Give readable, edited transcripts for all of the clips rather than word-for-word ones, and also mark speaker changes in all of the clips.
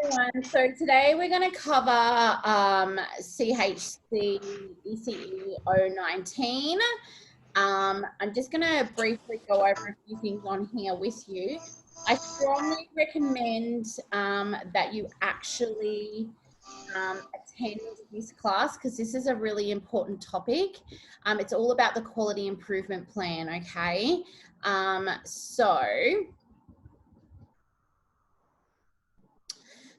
Speaker 1: everyone. So today we're going to cover CHC ECE 019. I'm just going to briefly go over a few things on here with you. I strongly recommend that you actually attend this class because this is a really important topic. It's all about the quality improvement plan, okay?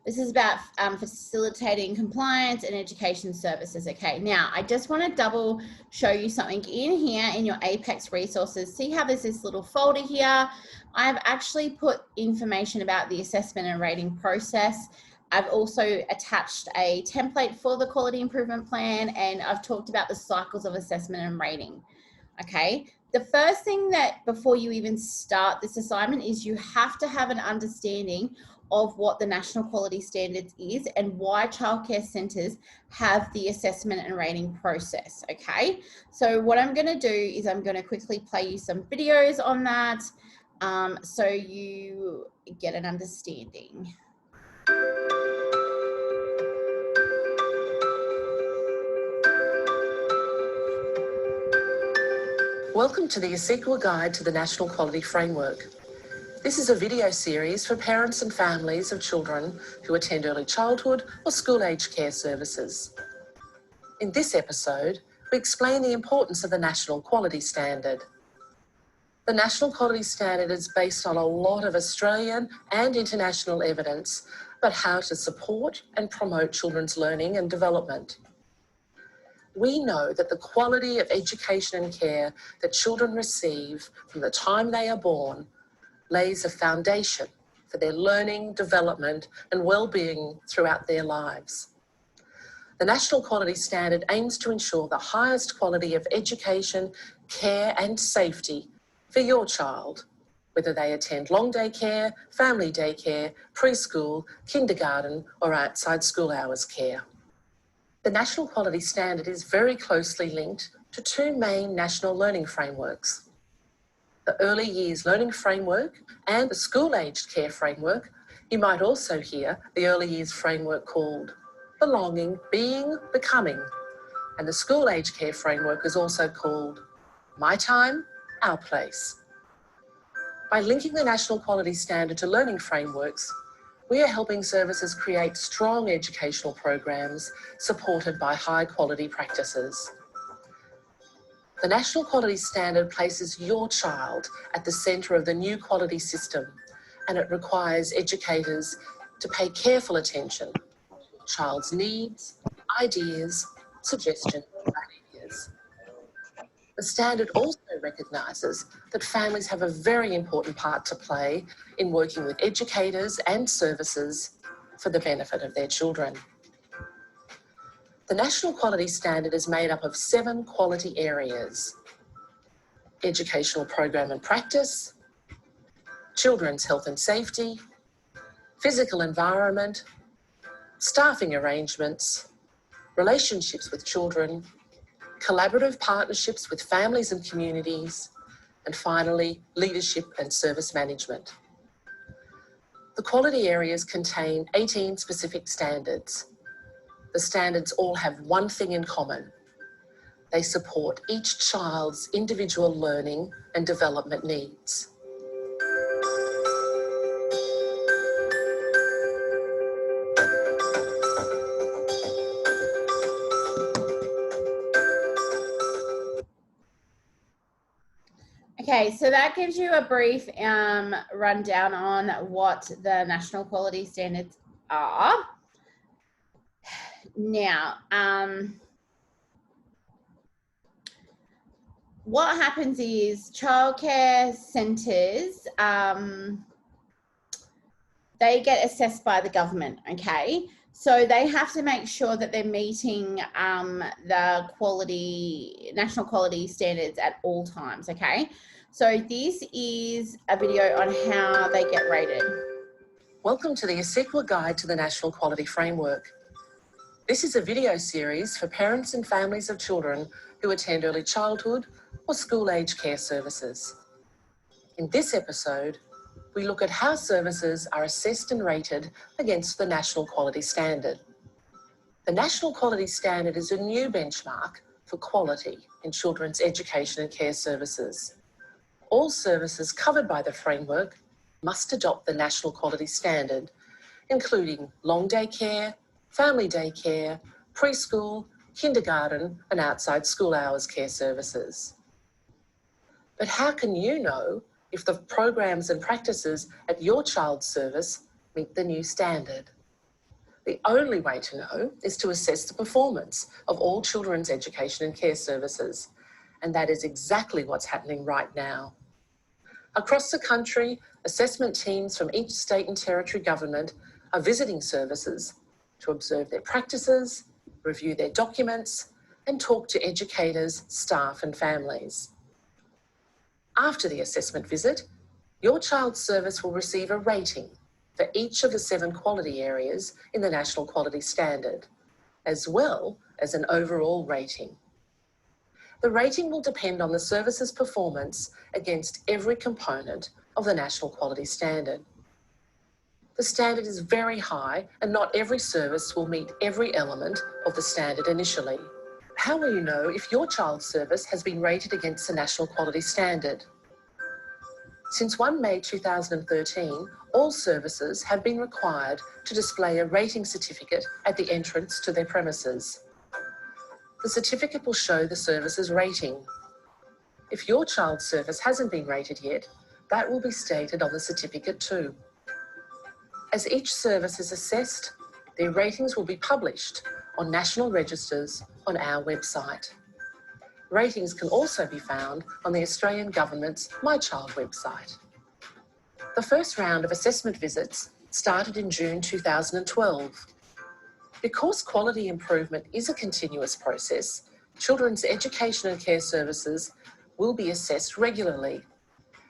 Speaker 1: This is about facilitating compliance and education services. Okay, now I just want to double show you something in here in your APEX resources. See how there's this little folder here? I've actually put information about the assessment and rating process. I've also attached a template for the quality improvement plan, and I've talked about the cycles of assessment and rating. Okay, the first thing that before you even start this assignment is you have to have an understanding of what the National Quality Standards is and why childcare centres have the assessment and rating process, okay? So what I'm going to do is I'm going to quickly play you some videos on that so you get an understanding.
Speaker 2: Welcome to the ASIQA Guide to the National Quality Framework. This is a video series for parents and families of children who attend early childhood or school-aged care services. In this episode, we explain the importance of the National Quality Standard. The National Quality Standard is based on a lot of Australian and international evidence about how to support and promote children's learning and development. We know that the quality of education and care that children receive from the time they are born lays a foundation for their learning, development and well-being throughout their lives. The National Quality Standard aims to ensure the highest quality of education, care and safety for your child, whether they attend long day care, family daycare, preschool, kindergarten or outside school hours care. The National Quality Standard is very closely linked to two main national learning frameworks: the Early Years Learning Framework and the School-Aged Care Framework. You might also hear the Early Years Framework called Belonging, Being, Becoming, and the School-Aged Care Framework is also called My Time, Our Place. By linking the National Quality Standard to learning frameworks, we are helping services create strong educational programs supported by high-quality practices. The National Quality Standard places your child at the centre of the new quality system, and it requires educators to pay careful attention to your child's needs, ideas, suggestions and behaviours. The standard also recognises that families have a very important part to play in working with educators and services for the benefit of their children. The National Quality Standard is made up of 7 quality areas: educational program and practice, children's health and safety, physical environment, staffing arrangements, relationships with children, collaborative partnerships with families and communities, and finally, leadership and service management. The quality areas contain 18 specific standards. The standards all have one thing in common: they support each child's individual learning and development needs.
Speaker 1: Okay, so that gives you a brief rundown on what the National Quality Standards are. Now, what happens is childcare centres, they get assessed by the government, okay? So they have to make sure that they're meeting the national quality standards at all times, okay? So this is a video on how they get rated.
Speaker 2: Welcome to the ASIQA Guide to the National Quality Framework. This is a video series for parents and families of children who attend early childhood or school-aged care services. In this episode, we look at how services are assessed and rated against the National Quality Standard. The National Quality Standard is a new benchmark for quality in children's education and care services. All services covered by the framework must adopt the National Quality Standard, including long day care, family day care, preschool, kindergarten and outside school hours care services. But how can you know if the programs and practices at your child's service meet the new standard? The only way to know is to assess the performance of all children's education and care services, and that is exactly what's happening right now. Across the country, assessment teams from each state and territory government are visiting services to observe their practices, review their documents, and talk to educators, staff and families. After the assessment visit, your child's service will receive a rating for each of the 7 quality areas in the National Quality Standard, as well as an overall rating. The rating will depend on the service's performance against every component of the National Quality Standard. The standard is very high and not every service will meet every element of the standard initially. How will you know if your child's service has been rated against the National Quality Standard? Since 1 May 2013, all services have been required to display a rating certificate at the entrance to their premises. The certificate will show the service's rating. If your child's service hasn't been rated yet, that will be stated on the certificate too. As each service is assessed, their ratings will be published on national registers on our website. Ratings can also be found on the Australian Government's My Child website. The first round of assessment visits started in June 2012. Because quality improvement is a continuous process, children's education and care services will be assessed regularly.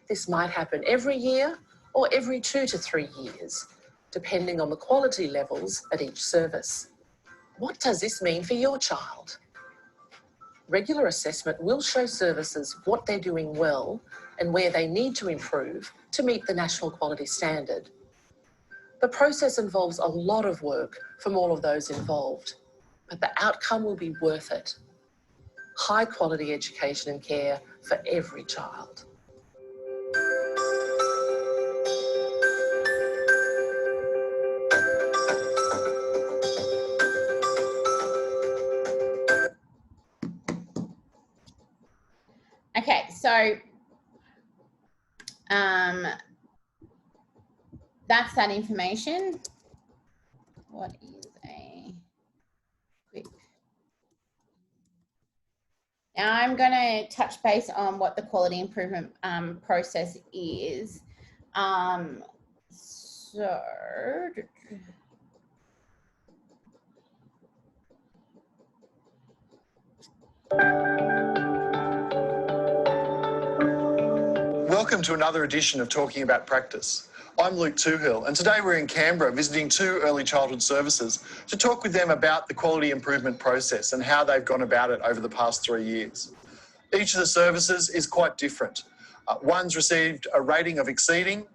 Speaker 2: This might happen every year or every 2 to 3 years, depending on the quality levels at each service. What does this mean for your child? Regular assessment will show services what they're doing well and where they need to improve to meet the National Quality Standard. The process involves a lot of work from all of those involved, but the outcome will be worth it. High quality education and care for every child.
Speaker 1: Okay, so that's that information. What is a quick? Now I'm going to touch base on what the quality improvement process is.
Speaker 3: Welcome to another edition of Talking About Practice. I'm Luke Toohill, and today we're in Canberra visiting 2 early childhood services to talk with them about the quality improvement process and how they've gone about it over the past 3 years. Each of the services is quite different. One's received a rating of exceeding,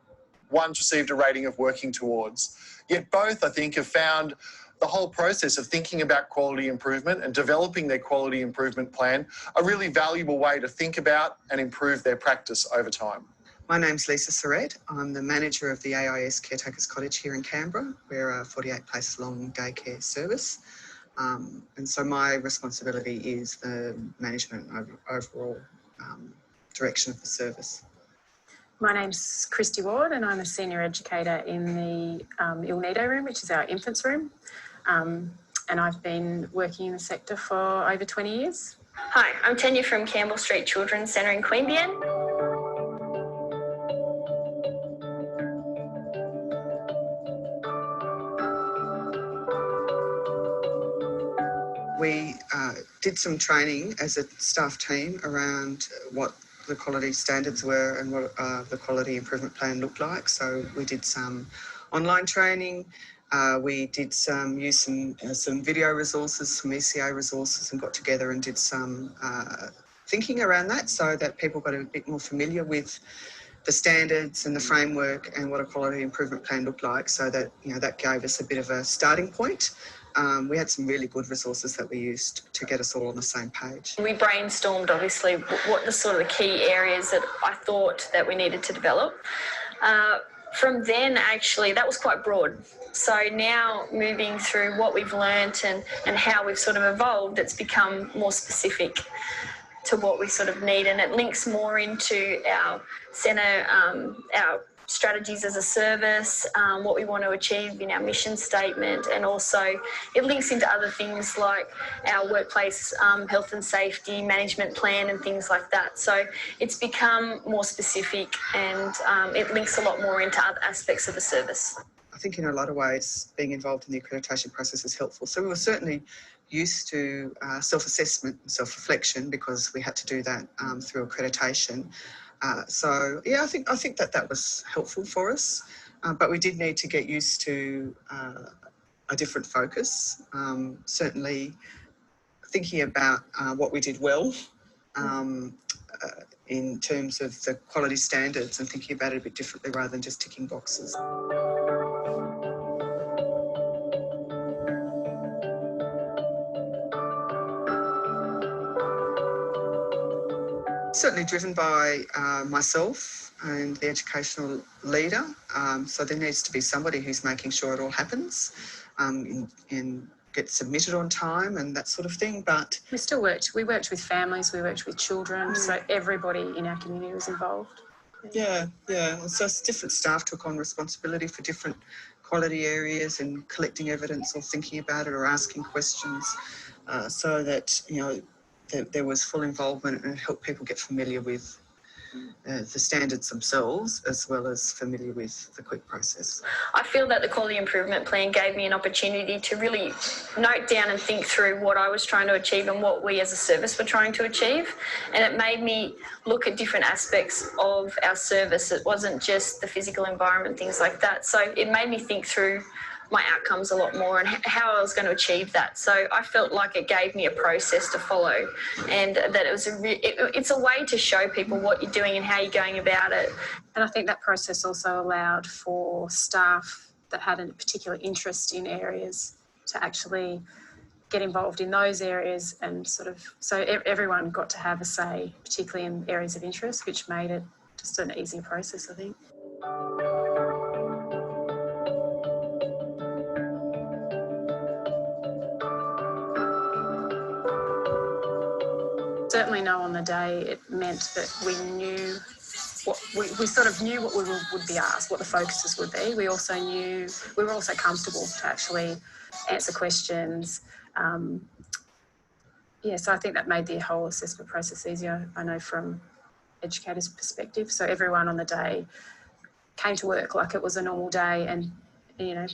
Speaker 3: one's received a rating of working towards. Yet both, I think, have found the whole process of thinking about quality improvement and developing their quality improvement plan a really valuable way to think about and improve their practice over time.
Speaker 4: My name's Lisa Surrett. I'm the manager of the AIS Caretakers Cottage here in Canberra. We're a 48 place long day care service. And so my responsibility is the management and overall direction of the service.
Speaker 5: My name's Christy Ward and I'm a senior educator in the Il Nido room, which is our infants room. And I've been working in the sector for over 20 years.
Speaker 6: Hi, I'm Tanya from Campbell Street Children's Centre in Queanbeyan.
Speaker 4: We did some training as a staff team around what the quality standards were and what the quality improvement plan looked like. So we did some online training. We did use some video resources, some ECA resources, and got together and did some thinking around that so that people got a bit more familiar with the standards and the framework and what a quality improvement plan looked like, so that, you know, that gave us a bit of a starting point. We had some really good resources that we used to get us all on the same page.
Speaker 6: We brainstormed, obviously, what the sort of the key areas that I thought that we needed to develop. From then, actually, that was quite broad. So now moving through what we've learnt and how we've sort of evolved, it's become more specific to what we sort of need, and it links more into our centre, our strategies as a service, what we want to achieve in our mission statement, and also it links into other things like our workplace health and safety management plan and things like that. So it's become more specific, and it links a lot more into other aspects of the service.
Speaker 4: I think in a lot of ways being involved in the accreditation process is helpful. So we were certainly used to self-assessment and self-reflection, because we had to do that through accreditation. So yeah, I think that was helpful for us, but we did need to get used to a different focus. Certainly thinking about what we did well in terms of the quality standards, and thinking about it a bit differently rather than just ticking boxes. Certainly driven by myself and the educational leader. So there needs to be somebody who's making sure it all happens and gets submitted on time and that sort of thing. But
Speaker 5: we worked with families, we worked with children, so everybody in our community was involved.
Speaker 4: Yeah. And so different staff took on responsibility for different quality areas and collecting evidence or thinking about it or asking questions, so that, you know, there was full involvement, and helped people get familiar with the standards themselves, as well as familiar with the QUIC process.
Speaker 6: I feel that the Quality Improvement Plan gave me an opportunity to really note down and think through what I was trying to achieve and what we as a service were trying to achieve. And it made me look at different aspects of our service. It wasn't just the physical environment, things like that. So it made me think through my outcomes a lot more and how I was going to achieve that. So I felt like it gave me a process to follow, and that it was it's a way to show people what you're doing and how you're going about it.
Speaker 5: And I think that process also allowed for staff that had a particular interest in areas to actually get involved in those areas, and sort of, so everyone got to have a say, particularly in areas of interest, which made it just an easier process, I think. Certainly know on the day it meant that we knew what we sort of knew what we would be asked, what the focuses would be. We also knew, we were also comfortable to actually answer questions. So I think that made the whole assessment process easier, I know, from educators' perspective. So everyone on the day came to work like it was a normal day, and, you know,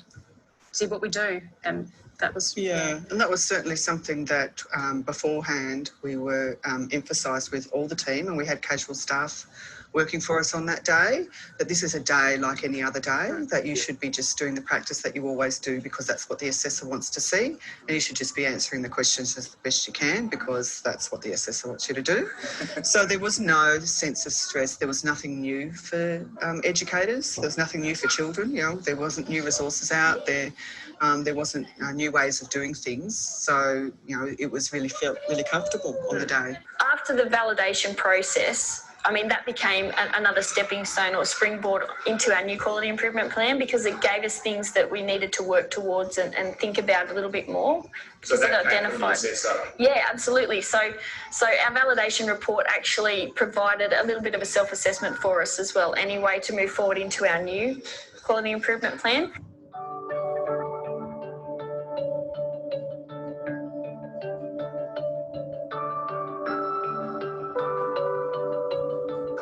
Speaker 5: did what we do, and that was...
Speaker 4: Yeah, and that was certainly something that beforehand we were emphasised with all the team, and we had casual staff working for us on that day, that this is a day like any other day, that you should be just doing the practice that you always do, because that's what the assessor wants to see, and you should just be answering the questions as the best you can, because that's what the assessor wants you to do. So there was no sense of stress. There was nothing new for educators. There was nothing new for children. You know, there wasn't new resources out there. There wasn't new ways of doing things. So, you know, it was really felt really comfortable on the day.
Speaker 6: After the validation process, I mean, that became another stepping stone or springboard into our new quality improvement plan, because it gave us things that we needed to work towards and think about a little bit more.
Speaker 7: So that
Speaker 6: it
Speaker 7: identified.
Speaker 6: Yeah, absolutely. So our validation report actually provided a little bit of a self-assessment for us as well, anyway, to move forward into our new quality improvement plan.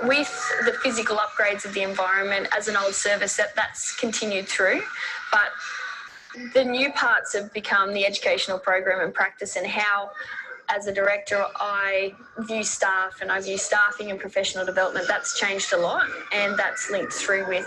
Speaker 6: With the physical upgrades of the environment as an old service, that's continued through, but the new parts have become the educational program and practice, and how, as a director, I view staff and I view staffing and professional development. That's changed a lot, and that's linked through with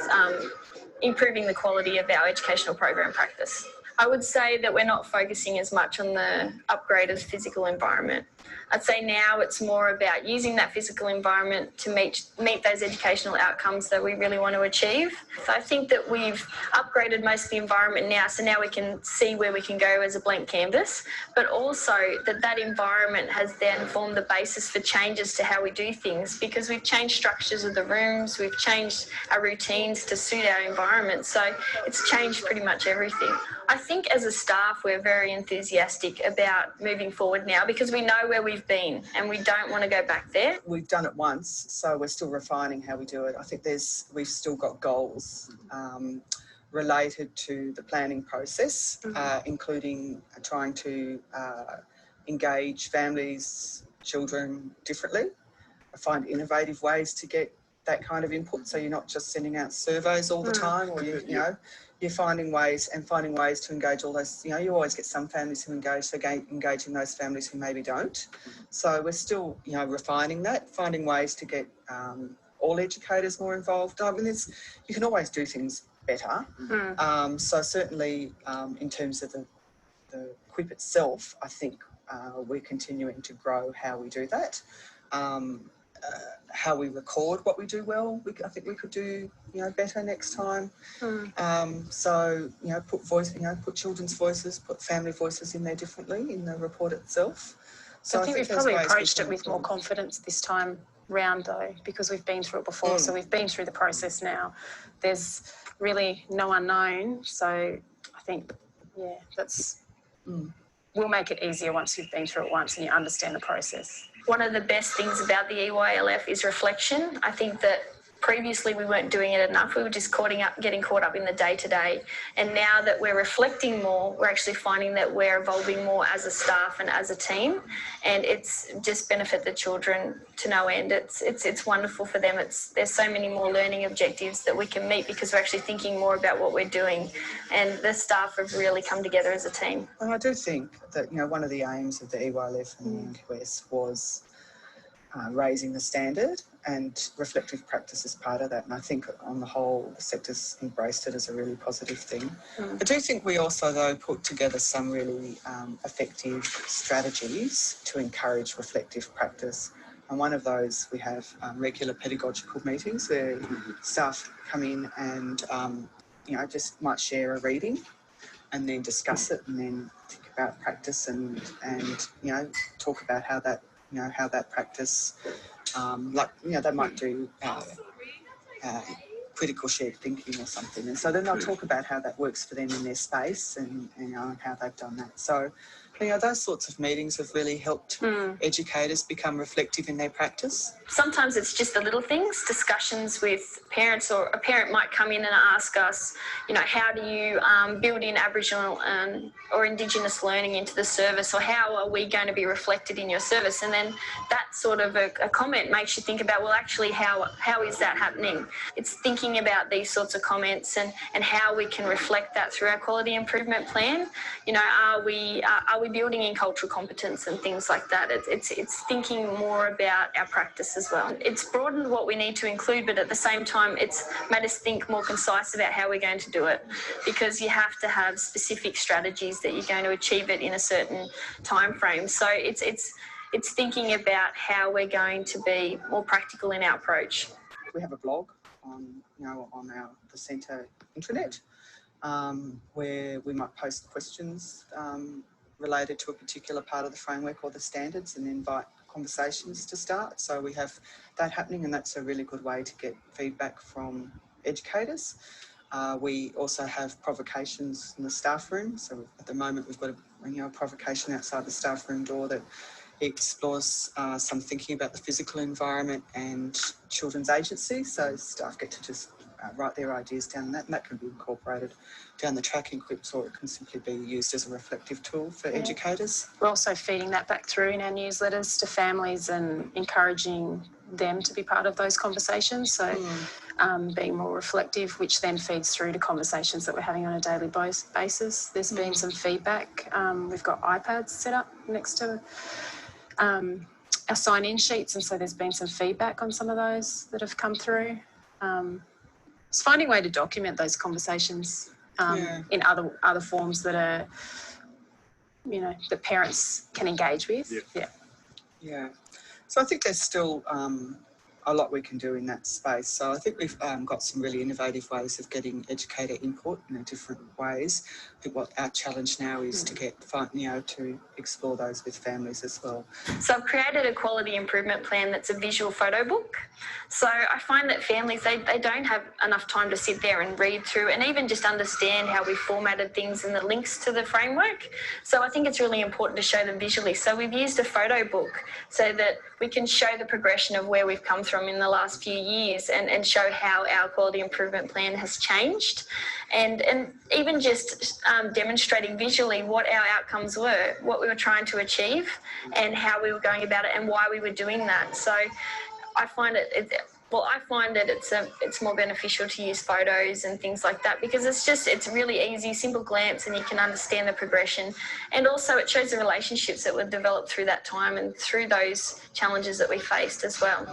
Speaker 6: improving the quality of our educational program practice. I would say that we're not focusing as much on the upgraded physical environment. I'd say now it's more about using that physical environment to meet those educational outcomes that we really want to achieve. So I think that we've upgraded most of the environment now, so now we can see where we can go as a blank canvas, but also that environment has then formed the basis for changes to how we do things, because we've changed structures of the rooms, we've changed our routines to suit our environment, so it's changed pretty much everything. I think as a staff we're very enthusiastic about moving forward now because we know where we've been and we don't want to go back there.
Speaker 4: We've done it once, so we're still refining how we do it. I think we've still got goals related to the planning process, including trying to engage families, children differently, find innovative ways to get that kind of input, so you're not just sending out surveys all the time, or you're finding ways to engage all those. You always get some families who engage, so engaging those families who maybe don't. So we're still refining that, finding ways to get all educators more involved. I mean, you can always do things better. So certainly in terms of the QIP itself, I think we're continuing to grow how we do that. How we record what we do well, I think we could do better next time. So put children's voices, put family voices in there differently in the report itself.
Speaker 5: So I think we've probably approached it with more confidence this time round though, because we've been through it before. So we've been through the process now. There's really no unknown. So I think that's we'll make it easier once you've been through it once and you understand the process.
Speaker 6: One of the best things about the EYLF is reflection. I think that previously we weren't doing it enough. We were just getting caught up in the day-to-day. And now that we're reflecting more, we're actually finding that we're evolving more as a staff and as a team. And it's just benefit the children to no end. It's wonderful for them. There's so many more learning objectives that we can meet because we're actually thinking more about what we're doing. And the staff have really come together as a team.
Speaker 4: And I do think that, one of the aims of the EYLF and the NQS was raising the standard, and reflective practice is part of that. And I think on the whole, the sector's embraced it as a really positive thing. I do think we also, though, put together some really effective strategies to encourage reflective practice. And one of those, we have regular pedagogical meetings where staff come in and, just might share a reading and then discuss it and then think about practice and talk about how that practice, they might do critical shared thinking or something. And so then they'll talk about how that works for them in their space and how they've done that. So, those sorts of meetings have really helped educators become reflective in their practice.
Speaker 6: Sometimes it's just the little things, discussions with parents, or a parent might come in and ask us, how do you build in Aboriginal or Indigenous learning into the service, or how are we going to be reflected in your service? And then that sort of a comment makes you think about, well, actually, how is that happening? It's thinking about these sorts of comments and how we can reflect that through our quality improvement plan. Are we building in cultural competence and things like that? It's thinking more about our practice as well. It's broadened what we need to include, but at the same time, it's made us think more concise about how we're going to do it, because you have to have specific strategies that you're going to achieve it in a certain time frame. So it's thinking about how we're going to be more practical in our approach.
Speaker 4: We have a blog on the centre intranet where we might post questions related to a particular part of the framework or the standards and invite conversations to start. So we have that happening, and that's a really good way to get feedback from educators. We also have provocations in the staff room. So at the moment we've got a provocation outside the staff room door that explores some thinking about the physical environment and children's agency. So staff get to just write their ideas down, and that can be incorporated down the track in QIPs, or it can simply be used as a reflective tool for educators.
Speaker 5: We're also feeding that back through in our newsletters to families and encouraging them to be part of those conversations. So being more reflective, which then feeds through to conversations that we're having on a daily basis. There's been some feedback. We've got iPads set up next to our sign-in sheets, and so there's been some feedback on some of those that have come through. It's finding a way to document those conversations in other forms that are, that parents can engage with.
Speaker 4: Yeah. So I think there's still a lot we can do in that space. So I think we've got some really innovative ways of getting educator input in different ways. I think what our challenge now is to get, to explore those with families as well.
Speaker 6: So I've created a quality improvement plan that's a visual photo book. So I find that families, they don't have enough time to sit there and read through and even just understand how we formatted things and the links to the framework. So I think it's really important to show them visually. So we've used a photo book so that we can show the progression of where we've come from in the last few years and show how our quality improvement plan has changed. And even just demonstrating visually what our outcomes were, what we were trying to achieve and how we were going about it and why we were doing that. So I find it's more beneficial to use photos and things like that because it's really easy, simple glance, and you can understand the progression. And also it shows the relationships that were developed through that time and through those challenges that we faced as well.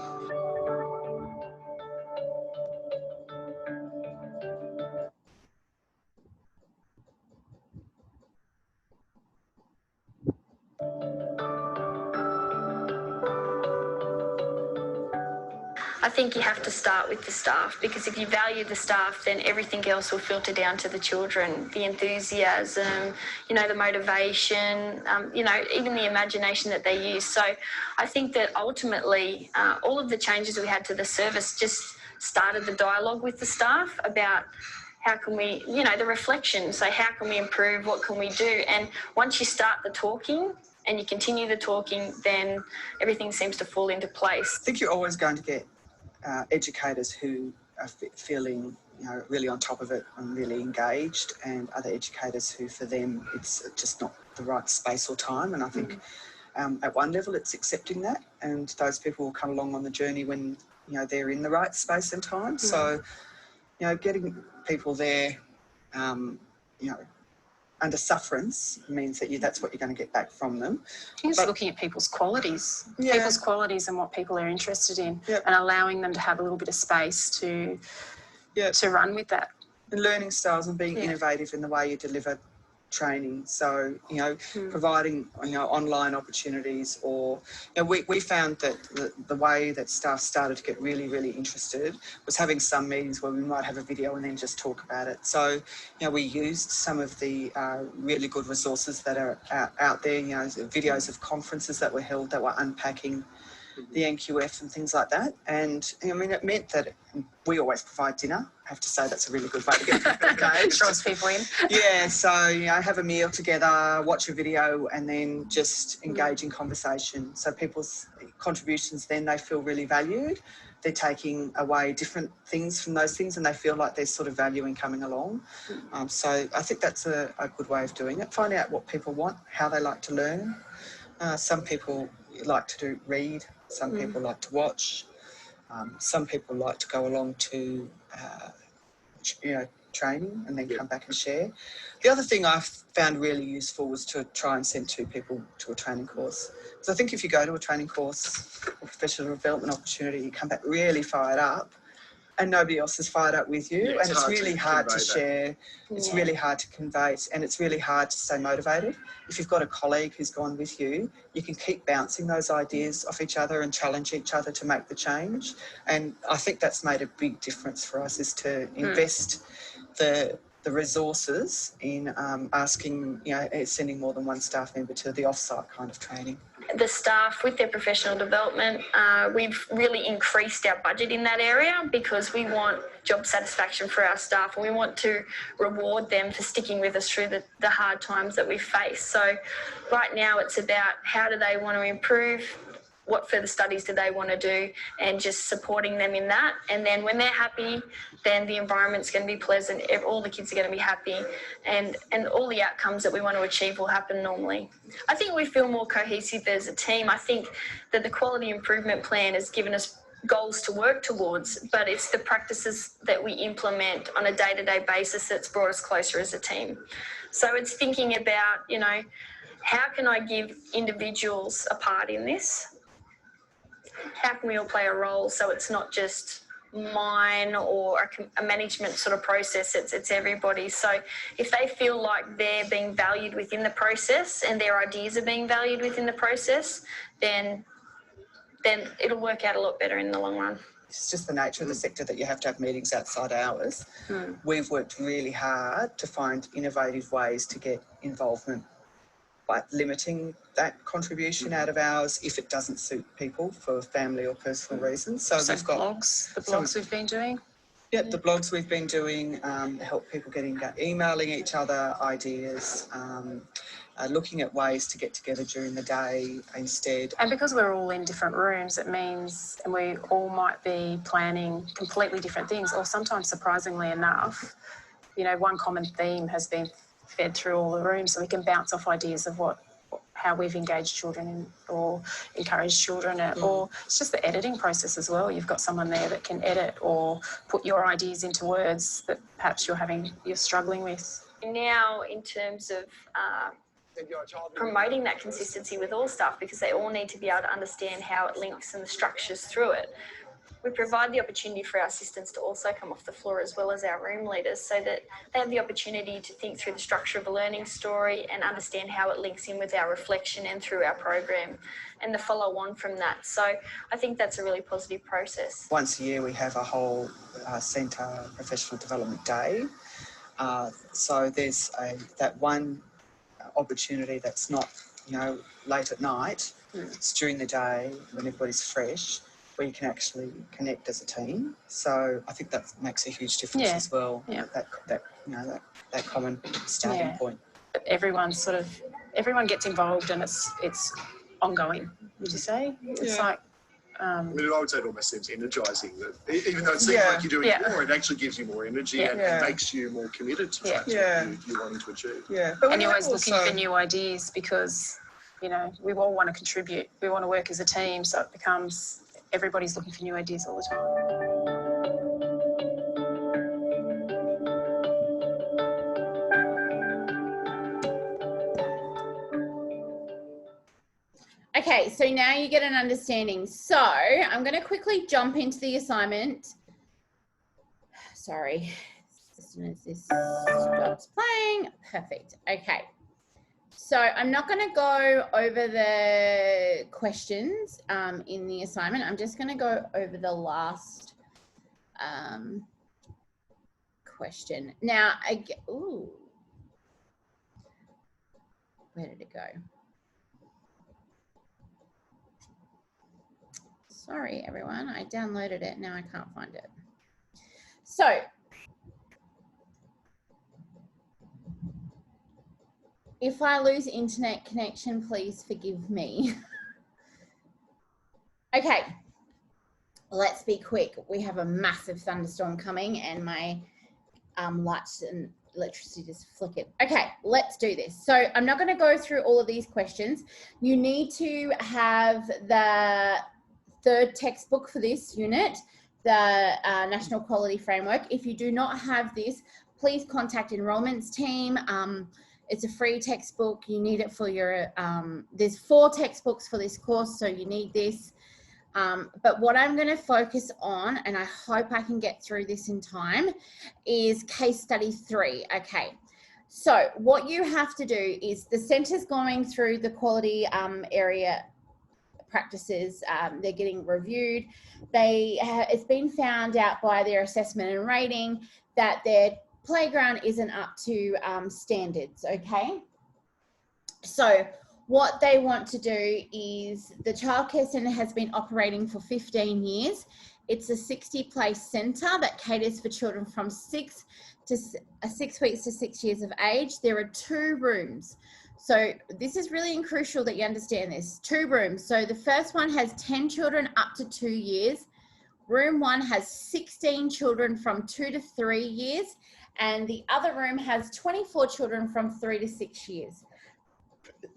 Speaker 6: I think you have to start with the staff because if you value the staff, then everything else will filter down to the children. The enthusiasm, the motivation, even the imagination that they use. So I think that ultimately all of the changes we had to the service just started the dialogue with the staff about how can we, the reflection. So how can we improve? What can we do? And once you start the talking and you continue the talking, then everything seems to fall into place.
Speaker 4: I think you're always going to get educators who are feeling, really on top of it and really engaged, and other educators who, for them, it's just not the right space or time. And I think at one level, it's accepting that, and those people will come along on the journey when they're in the right space and time. So, getting people there, under sufferance means that that's what you're going to get back from them.
Speaker 5: Just looking at people's qualities, and what people are interested in, and allowing them to have a little bit of space to run with that.
Speaker 4: And learning styles and being innovative in the way you deliver training. So, providing, online opportunities or, we found that the way that staff started to get really, really interested was having some meetings where we might have a video and then just talk about it. So, we used some of the really good resources that are out there, videos of conferences that were held that were unpacking the NQF and things like that. And it meant that we always provide dinner. I have to say that's a really good way to get people engaged.
Speaker 5: Draws people in.
Speaker 4: Yeah, so have a meal together, watch a video, and then just engage in conversation. So people's contributions, then they feel really valued. They're taking away different things from those things, and they feel like there's sort of value in coming along. So I think that's a good way of doing it. Find out what people want, how they like to learn. Some people like to read. Some people like to watch. Some people like to go along to, training and then come back and share. The other thing I found really useful was to try and send 2 people to a training course. So I think if you go to a training course or professional development opportunity, you come back really fired up and nobody else is fired up with you. And it's really hard to share. It's really hard to convey, and it's really hard to stay motivated. If you've got a colleague who's gone with you, you can keep bouncing those ideas off each other and challenge each other to make the change. And I think that's made a big difference for us, is to invest the resources in asking, sending more than one staff member to the off-site kind of training.
Speaker 6: The staff, with their professional development, we've really increased our budget in that area because we want job satisfaction for our staff and we want to reward them for sticking with us through the hard times that we face. So right now it's about how do they want to improve, what further studies do they want to do, and just supporting them in that. And then when they're happy, then the environment's going to be pleasant, all the kids are going to be happy, and all the outcomes that we want to achieve will happen normally. I think we feel more cohesive as a team. I think that the quality improvement plan has given us goals to work towards, but it's the practices that we implement on a day-to-day basis that's brought us closer as a team. So it's thinking about, how can I give individuals a part in this? How can we all play a role so it's not just mine or a management sort of process. It's everybody. So if they feel like they're being valued within the process and their ideas are being valued within the process, then it'll work out a lot better in the long run.
Speaker 4: It's just the nature of the sector that you have to have meetings outside hours. We've worked really hard to find innovative ways to get involvement by limiting that contribution out of hours if it doesn't suit people for family or personal reasons. So we've got
Speaker 5: blogs, the blogs we've been doing.
Speaker 4: Yeah, the blogs we've been doing help people emailing each other ideas, looking at ways to get together during the day instead.
Speaker 5: And because we're all in different rooms, it means, and we all might be planning completely different things, or sometimes surprisingly enough, you know, one common theme has been fed through all the rooms, so we can bounce off ideas of how we've engaged children or encouraged children, or it's just the editing process as well. You've got someone there that can edit or put your ideas into words that perhaps you're struggling with.
Speaker 6: Now, in terms of promoting that consistency with all staff, because they all need to be able to understand how it links and the structures through it, we provide the opportunity for our assistants to also come off the floor as well as our room leaders, so that they have the opportunity to think through the structure of a learning story and understand how it links in with our reflection and through our program and the follow on from that. So I think that's a really positive process.
Speaker 4: Once a year we have a whole centre professional development day. So there's that one opportunity that's not, you know, late at night. It's during the day when everybody's fresh, where you can actually connect as a team. So I think that makes a huge difference as well.
Speaker 5: Yeah.
Speaker 4: That common starting point.
Speaker 5: Everyone gets involved, and it's ongoing. Would you say? It's like.
Speaker 3: I mean, I would say it almost seems energising, that even though it seems like you're doing more, it actually gives you more energy and makes you more committed to what you're wanting to achieve.
Speaker 4: Yeah.
Speaker 5: And you're always looking for new ideas, because, you know, we all want to contribute. We want to work as a team, so it becomes everybody's looking for new ideas all the time.
Speaker 1: Okay, so now you get an understanding. So I'm going to quickly jump into the assignment. Sorry, as soon as this stops playing. Perfect. Okay. So I'm not going to go over the questions in the assignment. I'm just going to go over the last question. Now, where did it go? Sorry, everyone. I downloaded it. Now I can't find it. So, if I lose internet connection, please forgive me. Okay, let's be quick. We have a massive thunderstorm coming, and my lights and electricity just flickered. Okay, let's do this. So I'm not going to go through all of these questions. You need to have the third textbook for this unit, the National Quality Framework. If you do not have this, please contact enrollments team. It's a free textbook. You need it for your, there's 4 textbooks for this course, so you need this. But what I'm going to focus on, and I hope I can get through this in time, is case study 3. Okay. So what you have to do is the centre's going through the quality area practices. They're getting reviewed. It's been found out by their assessment and rating that their playground isn't up to standards. Okay. So what they want to do is, the childcare centre has been operating for 15 years. It's a 60-place centre that caters for children from 6 weeks to 6 years of age. There are 2 rooms. So this is really crucial that you understand this. 2 rooms. So the first one has 10 children up to 2 years. Room 1 has 16 children from 2 to 3 years. And the other room has 24 children from 3 to 6 years.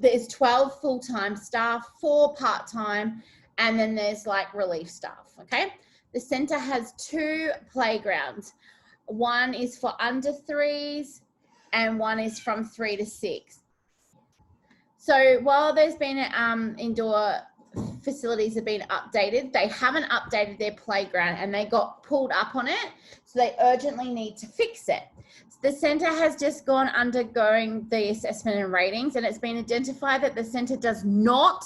Speaker 1: There's 12 full-time staff, 4 part-time, and then there's like relief staff, okay? The centre has 2 playgrounds. One is for under 3s and one is from 3 to 6. So while there's been indoor facilities have been updated. They haven't updated their playground and they got pulled up on it. So they urgently need to fix it. The centre has just gone undergoing the assessment and ratings, and it's been identified that the centre does not,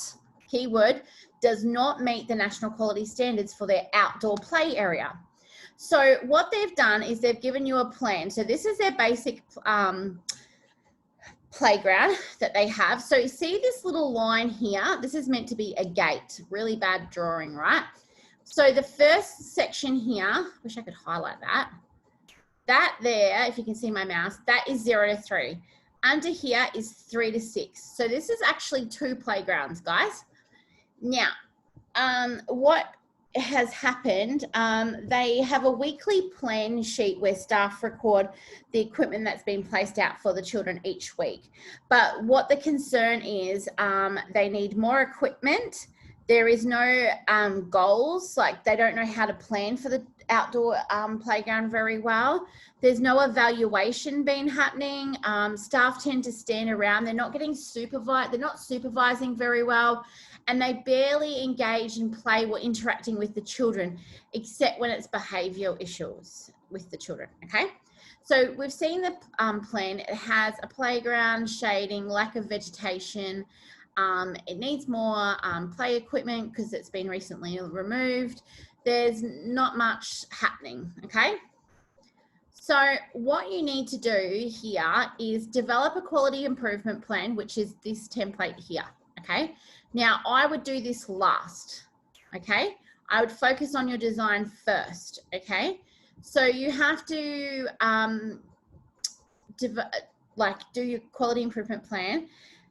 Speaker 1: keyword, does not meet the national quality standards for their outdoor play area. So what they've done is they've given you a plan. So this is their basic playground that they have. So you see this little line here, this is meant to be a gate. Really bad drawing, right? So the first section here, wish I could highlight that. That there, if you can see my mouse, that is 0 to 3. Under here is 3 to 6. So this is actually 2 playgrounds, guys. Now, what has happened, they have a weekly plan sheet where staff record the equipment that's been placed out for the children each week. But what the concern is, they need more equipment. There is no goals, like they don't know how to plan for the outdoor playground very well. There's no evaluation been happening. Staff tend to stand around. They're not getting supervised. They're not supervising very well. And they barely engage in play or interacting with the children, except when it's behavioural issues with the children, okay? So we've seen the plan. It has a playground, shading, lack of vegetation. It needs more play equipment because it's been recently removed. There's not much happening, okay? So what you need to do here is develop a quality improvement plan, which is this template here, okay? Now, I would do this last, okay? I would focus on your design first, okay? So you have to do your quality improvement plan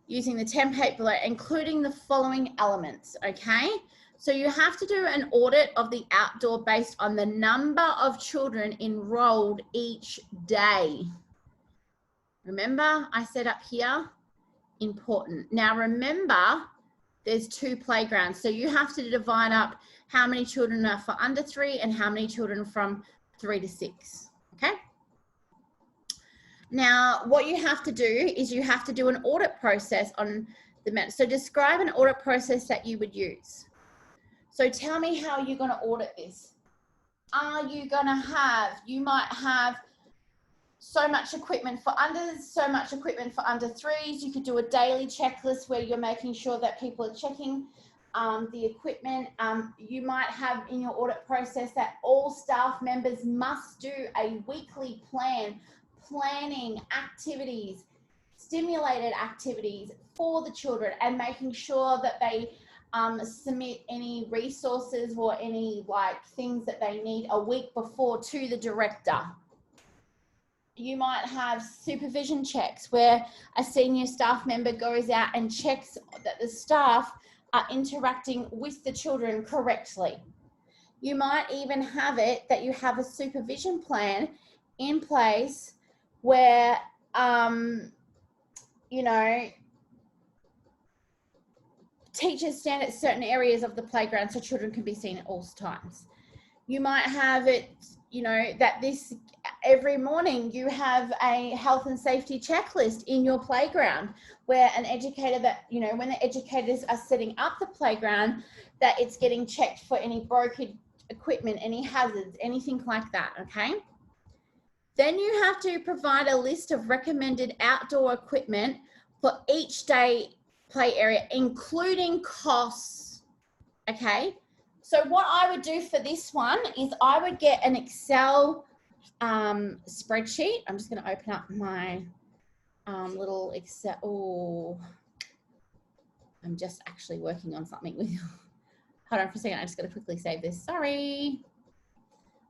Speaker 1: using the template below, including the following elements, okay? So you have to do an audit of the outdoor based on the number of children enrolled each day. Remember, I said up here, important. Now remember, there's 2 playgrounds. So you have to divide up how many children are for under 3 and how many children from 3 to 6, okay? Now, what you have to do is you have to do an audit process on the matter. So describe an audit process that you would use. So tell me how you're going to audit this. Are you going to have, you might have so much equipment for unders, so much equipment for under 3s. You could do a daily checklist where you're making sure that people are checking the equipment. You might have in your audit process that all staff members must do a weekly plan, planning activities, stimulated activities for the children and making sure that they submit any resources or any things that they need a week before to the director. You might have supervision checks where a senior staff member goes out and checks that the staff are interacting with the children correctly. You might even have it that you have a supervision plan in place where, you know, teachers stand at certain areas of the playground so children can be seen at all times. You might have it, you know, that this every morning you have a health and safety checklist in your playground where an educator that, you know, when the educators are setting up the playground, that it's getting checked for any broken equipment, any hazards, anything like that, okay? Then you have to provide a list of recommended outdoor equipment for each day play area, including costs, okay? So what I would do for this one is I would get an Excel spreadsheet. I'm just going to open up my little Excel. Oh, I'm just actually working on something with you. Hold on for a second. I just got to quickly save this. Sorry.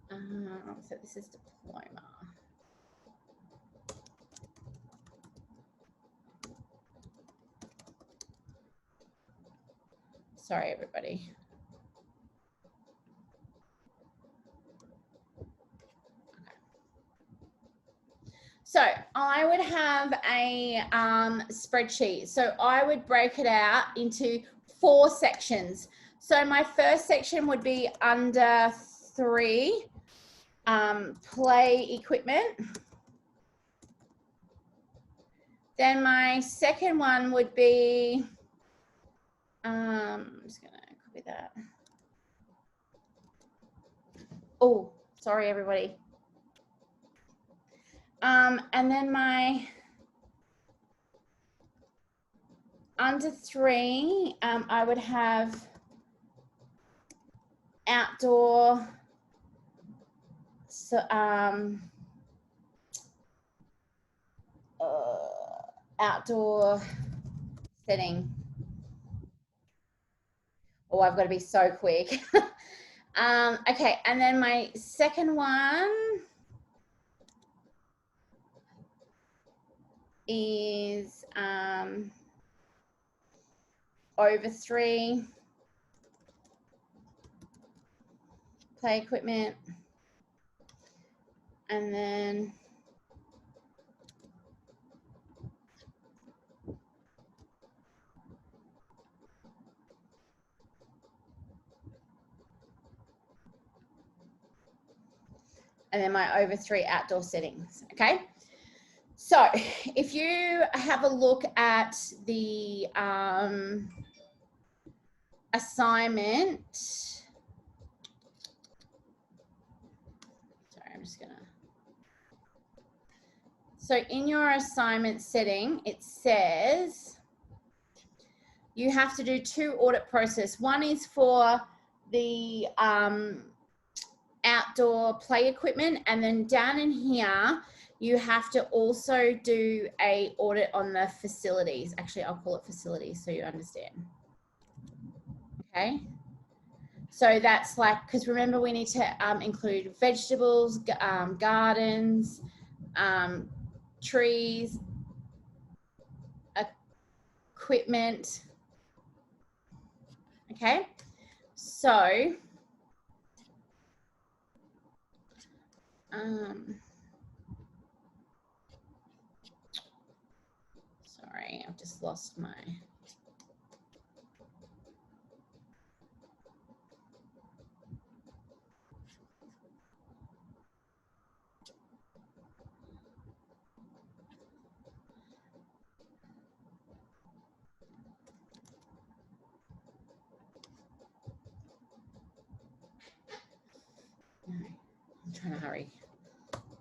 Speaker 1: So this is diploma. Sorry, everybody. So I would have a spreadsheet. So I would break it out into 4 sections. So my first section would be under 3, play equipment. Then my second one would be, I'm just gonna copy that. Oh, sorry, everybody. And then my under 3, I would have outdoor, so outdoor setting. Oh, I've got to be so quick. Okay, and then my second one is over 3 play equipment, and then my over 3 outdoor settings. Okay, so if you have a look at the assignment, sorry, I'm just gonna, so in your assignment setting, it says you have to do 2 audit process. One is for the outdoor play equipment, and then down in here you have to also do a audit on the facilities. Actually, I'll call it facilities so you understand. Okay, so that's like, because remember we need to include vegetables, gardens, trees, equipment. Okay, so sorry, I've just lost my, I'm trying to hurry.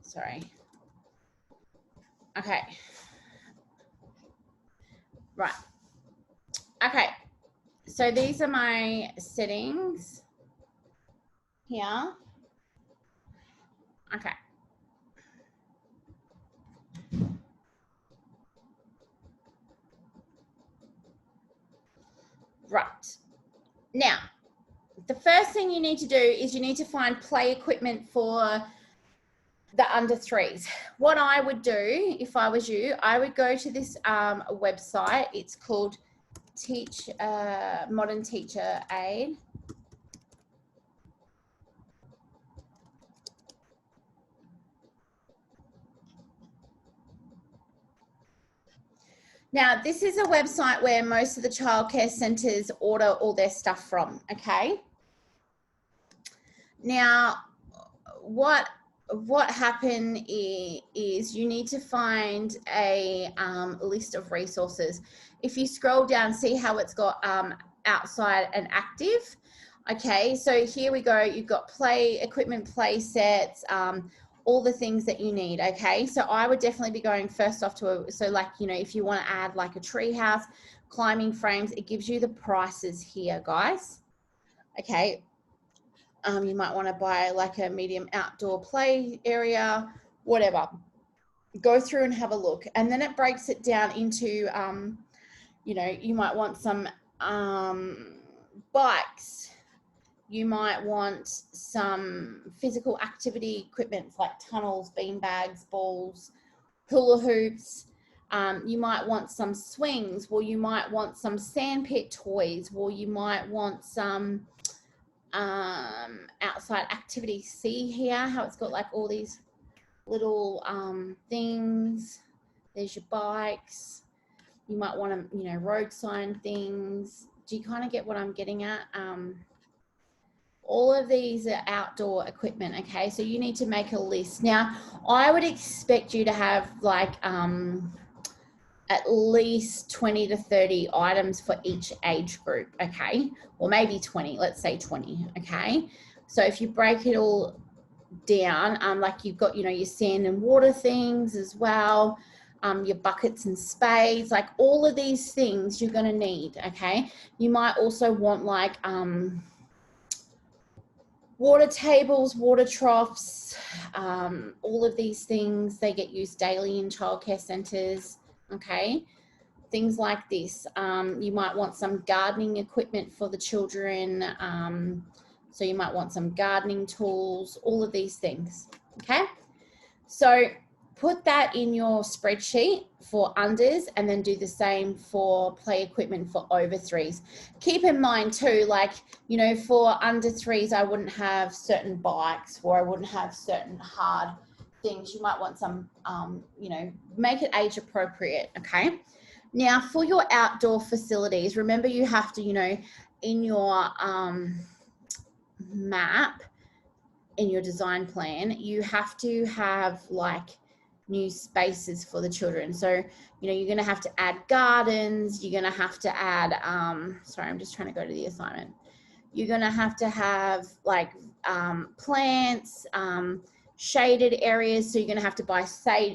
Speaker 1: Sorry. Okay. Right. Okay. So these are my settings here. Okay. Right. Now, the first thing you need to do is you need to find play equipment for the under 3s. What I would do if I was you, I would go to this website. It's called Modern Teacher Aid. Now, this is a website where most of the childcare centres order all their stuff from, okay? Now, what happen is you need to find a list of resources. If you scroll down, see how it's got outside and active. Okay, so here we go. You've got play equipment, play sets, all the things that you need. Okay, so I would definitely be going first off to so like, you know, if you want to add like a tree house, climbing frames, it gives you the prices here, guys. Okay. You might want to buy like a medium outdoor play area, whatever. Go through and have a look. And then it breaks it down into, you know, you might want some bikes. You might want some physical activity equipment like tunnels, bean bags, balls, hula hoops. You might want some swings, or you might want some sandpit toys, or you might want some outside activities. See here how it's got like all these little things. There's your bikes. You might want to, you know, road sign things. Do you kind of get what I'm getting at? All of these are outdoor equipment. Okay, so you need to make a list. Now I would expect you to have like at least 20 to 30 items for each age group, okay? Or maybe 20, let's say 20, okay? So if you break it all down, like you've got, you know, your sand and water things as well, your buckets and spades, like all of these things you're gonna need, okay? You might also want like water tables, water troughs, all of these things, they get used daily in childcare centres, okay? Things like this. You might want some gardening equipment for the children. So you might want some gardening tools, all of these things, okay? So put that in your spreadsheet for unders and then do the same for play equipment for over 3s. Keep in mind too, like, you know, for under 3s, I wouldn't have certain bikes or I wouldn't have certain hard things. You might want some, you know, make it age appropriate, okay? Now for your outdoor facilities, remember you have to, you know, in your map, in your design plan, you have to have like new spaces for the children. So, you know, you're going to have to add gardens, you're going to have to add, sorry, I'm just trying to go to the assignment. You're going to have like plants, shaded areas. So you're going to have to buy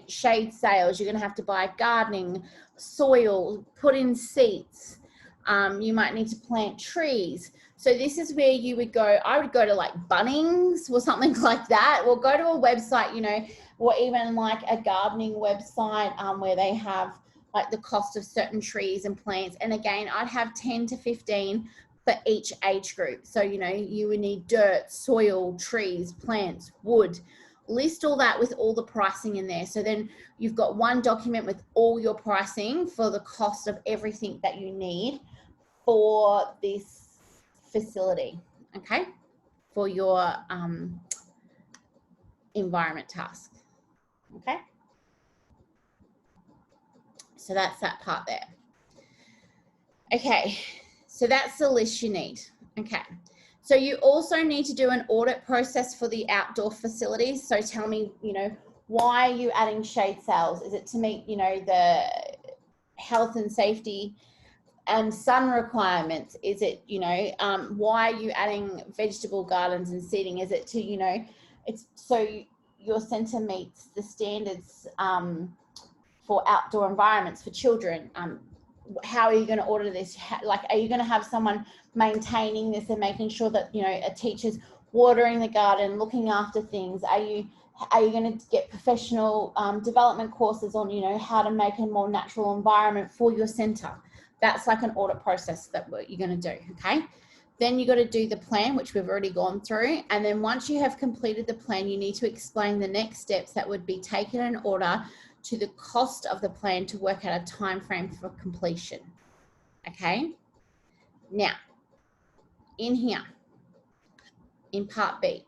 Speaker 1: shade sails. You're going to have to buy gardening, soil, put in seats. You might need to plant trees. So this is where you would go. I would go to like Bunnings or something like that, or go to a website, you know, or even like a gardening website where they have like the cost of certain trees and plants. And again, I'd have 10 to 15 for each age group. So, you know, you would need dirt, soil, trees, plants, wood. List all that with all the pricing in there. So then you've got one document with all your pricing for the cost of everything that you need for this facility, okay, for your environment task, okay? So that's that part there. Okay, so that's the list you need, okay? So you also need to do an audit process for the outdoor facilities. So tell me, you know, why are you adding shade sails? Is it to meet, you know, the health and safety and sun requirements? Is it, you know, why are you adding vegetable gardens and seating? Is it to, you know, it's so your centre meets the standards for outdoor environments for children? How are you going to order this? Like, are you going to have someone maintaining this and making sure that, you know, a teacher's watering the garden, looking after things? Are you going to get professional development courses on, you know, how to make a more natural environment for your centre? That's like an audit process that you're going to do, okay? Then you got to do the plan, which we've already gone through. And then once you have completed the plan, you need to explain the next steps that would be taken in order to the cost of the plan to work out a time frame for completion, okay? Now, in here, in part B,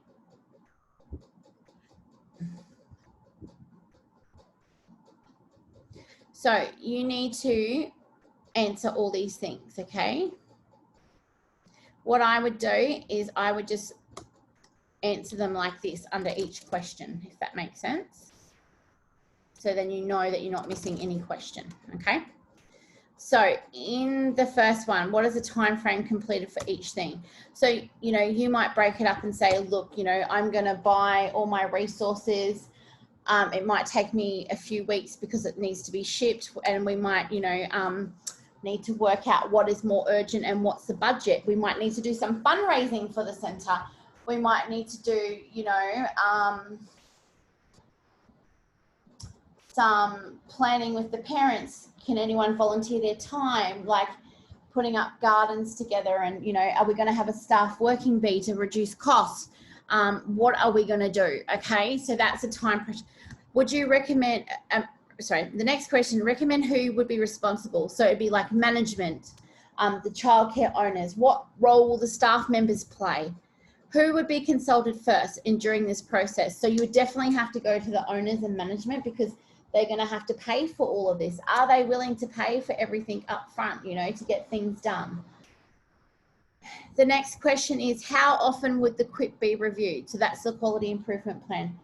Speaker 1: so you need to answer all these things, okay? What I would do is I would just answer them like this under each question, if that makes sense. So then you know that you're not missing any question, okay? So in the first one, what is the time frame completed for each thing? So, you know, you might break it up and say, look, you know, I'm going to buy all my resources. It might take me a few weeks because it needs to be shipped, and we might, you know, need to work out what is more urgent and what's the budget. We might need to do some fundraising for the centre. We might need to do, you know, some planning with the parents. Can anyone volunteer their time, like putting up gardens together? And, you know, are we going to have a staff working bee to reduce costs? What are we going to do? Okay, so that's a time pressure. Would you recommend, sorry, the next question, recommend who would be responsible? So it'd be like management, the childcare owners. What role will the staff members play? Who would be consulted first and during this process? So you would definitely have to go to the owners and management, because they're going to have to pay for all of this. Are they willing to pay for everything up front, you know, to get things done? The next question is, how often would the QIP be reviewed? So that's the quality improvement plan.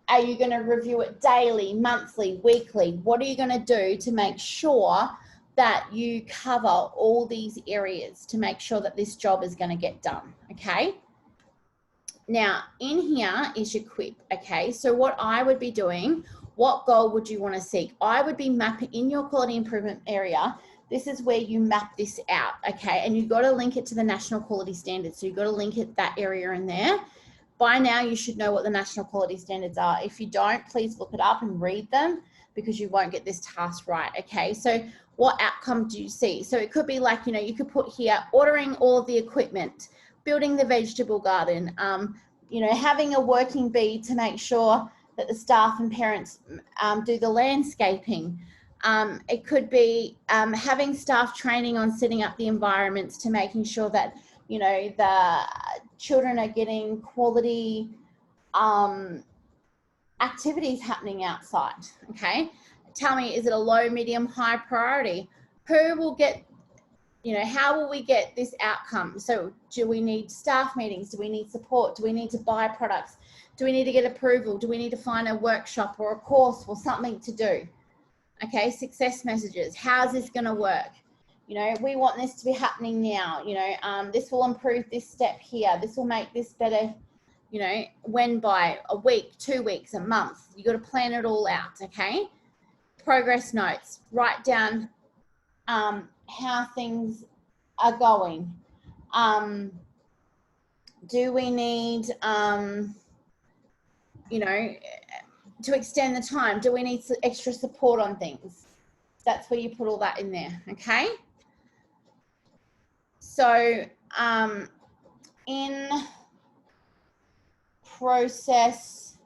Speaker 1: Are you going to review it daily, monthly, weekly? What are you going to do to make sure that you cover all these areas to make sure that this job is going to get done? Okay. Now, in here is your quip. Okay. So what I would be doing, what goal would you want to seek? I would be mapping in your quality improvement area. This is where you map this out. Okay. And you've got to link it to the national quality standards. So you've got to link it that area in there. By now, you should know what the national quality standards are. If you don't, please look it up and read them because you won't get this task right, okay? So what outcome do you see? So it could be like, you know, you could put here, ordering all of the equipment, building the vegetable garden, you know, having a working bee to make sure that the staff and parents do the landscaping. It could be having staff training on setting up the environments to making sure that, you know, the children are getting quality activities happening outside, okay? Tell me, is it a low, medium, high priority? Who will get, you know, how will we get this outcome? So do we need staff meetings? Do we need support? Do we need to buy products? Do we need to get approval? Do we need to find a workshop or a course or something to do? Okay, success messages. How's this going to work? You know, we want this to be happening now. You know, this will improve this step here. This will make this better, you know, when by a week, 2 weeks, a month. You got to plan it all out, okay? Progress notes. Write down how things are going. Do we need, you know, to extend the time? Do we need extra support on things? That's where you put all that in there, okay? So in process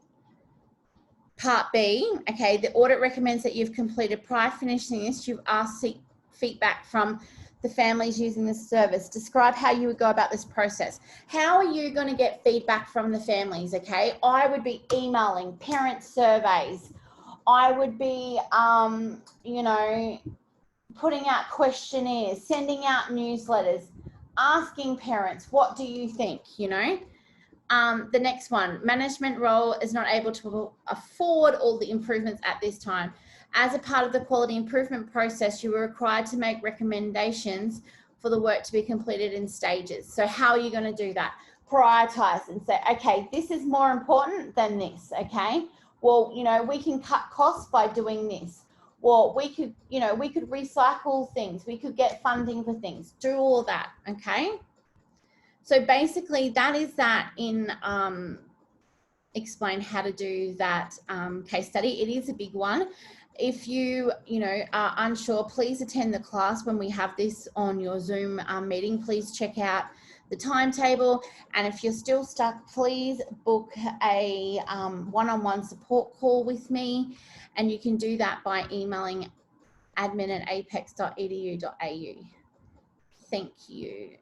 Speaker 1: part B, okay, the audit recommends that you've completed. Prior to finishing this, you've asked feedback from the families using this service. Describe how you would go about this process. How are you going to get feedback from the families, okay? I would be emailing parent surveys. I would be, you know, putting out questionnaires, sending out newsletters, asking parents, what do you think, you know? The next one, management role is not able to afford all the improvements at this time. As a part of the quality improvement process, you are required to make recommendations for the work to be completed in stages. So how are you going to do that? Prioritize and say, okay, this is more important than this, okay? Well, you know, we can cut costs by doing this. Well, we could, you know, we could recycle things. We could get funding for things. Do all that, okay? So basically that is that in explain how to do that case study. It is a big one. If you know, are unsure, please attend the class when we have this on your Zoom meeting. Please check out the timetable. And if you're still stuck, please book a one-on-one support call with me. And you can do that by emailing admin@apex.edu.au. Thank you.